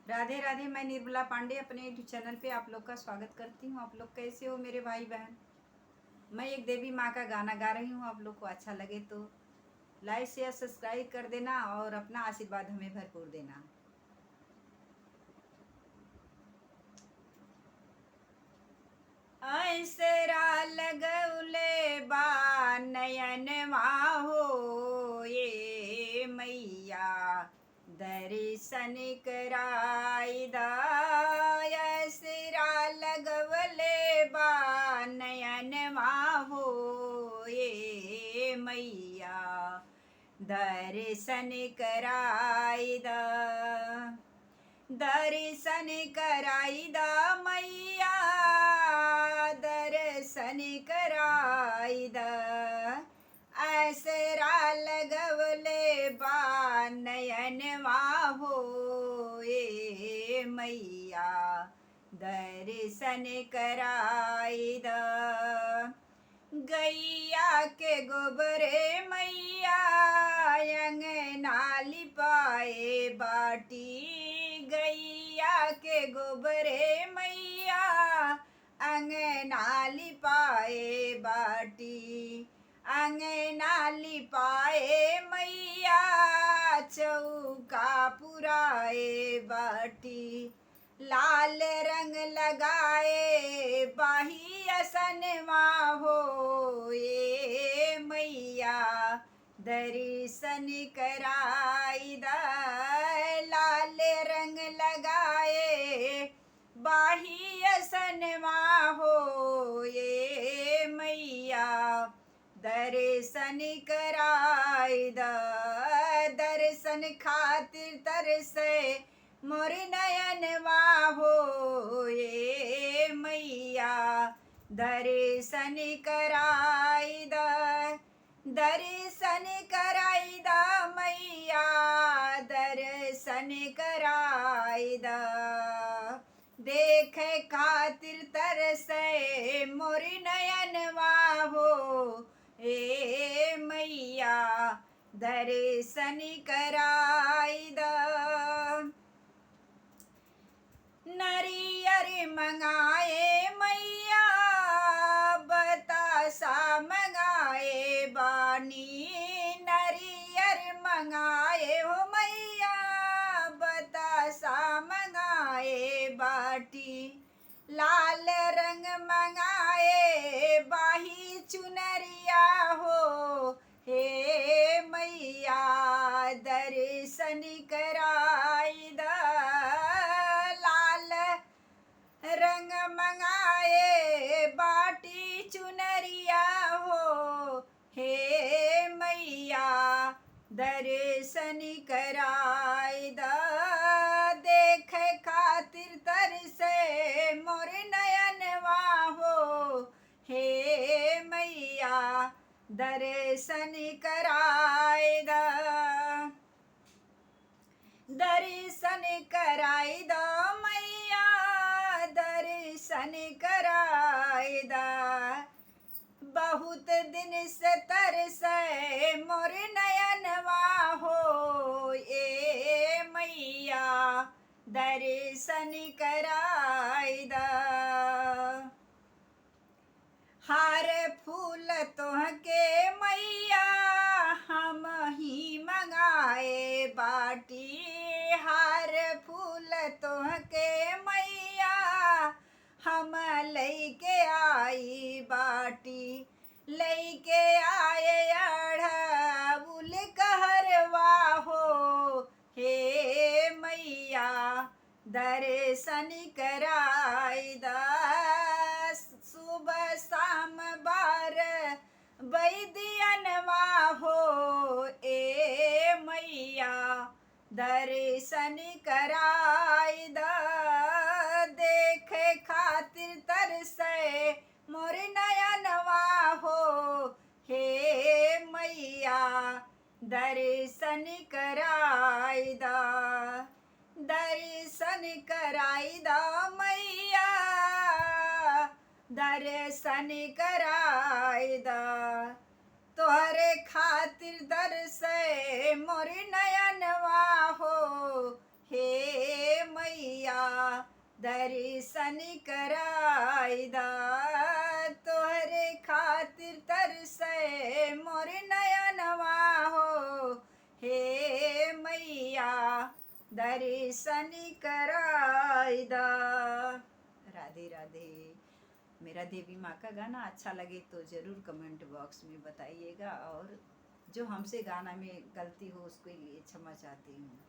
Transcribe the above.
राधे राधे। मैं निर्मला पांडे अपने YouTube channel पे आप लोग का स्वागत करती हूँ। आप लोग कैसे हो मेरे भाई बहन। मैं एक देवी माँ का गाना गा रही हूँ। आप लोग को अच्छा लगे तो लाइक शेयर सब्सक्राइब कर देना और अपना आशीर्वाद हमें भरपूर देना। ऐसरा लगौले बा नयन हो ये मैया दर्शन कराई दसरा लगवले बा नयन हो ये मैया दर्शन कराई दर्शन कराई दा मैया दर्शन कराई दा ऐसरा लगवले बा नयन हो ये मैया दर्शन कराई दा गैया के गोबरे मैया अंगना लिपाए बाटी गैया के गोबरे मैया अंगना लिपाए बाटी अंगना लिपाए मैया चौका पुराए बाटी लाल रंग लगाए बाही असनवा हो ये मैया दर्शन कराई दा लाल रंग लगाए बाही असनवा हो ये मैया दर्शन कराई दा दर्शन खातिर तरसे मोर नयन हो ये मैया दर्शन कराई दा दर्शन कराई दा मैया दर्शन कराई दा देखे खातिर तरसे मोर नयन हो ए मैया दर्शन कराई दा नरियर मंगाए मैया बतासा मंगाए बानी नरियर मंगाए हो मैया बतासा मंगाए बाटी लाल रंग मंगाए बाही चुनरिया हो हे मैया दर्शन कराई दा रंग मंगाए बाटी चुनरिया हो हे मैया दर्शन कराई दा देख खातिर तरसे मोर नयन हो हे मैया दर्शन कराई दा दर्शन कराई दा मैया दर्शन कराई दा बहुत दिन से तरसे मोर नयन हो ए मैया दर्शन कराई दा हार फूल तोहके मैया हम ही मंगाए बाटी हार फूल तोहके मैया हम लैके आई बाटी लैके आए अढ़उल कहरवा हो हे मैया दर्शन कराई दा सुबह शाम बार बैदियनवा हो ए मैया दर्शन कराई दा देखे खातिर तरसे मोर नयनवा हो हे मैया दर्शन कराई दा दर्शन कराई दा मैया दर्शन कराई दा तोहरे खातिर दर्शे मोर नयनवा हो हे मैया दर्शन कराईदा तोहरे खातिर तरसे मोर नयनवा हो हे मैया दर्शन कराईदा। राधे राधे। मेरा देवी माँ का गाना अच्छा लगे तो ज़रूर कमेंट बॉक्स में बताइएगा, और जो हमसे गाना में गलती हो उसके लिए क्षमा चाहती हूँ।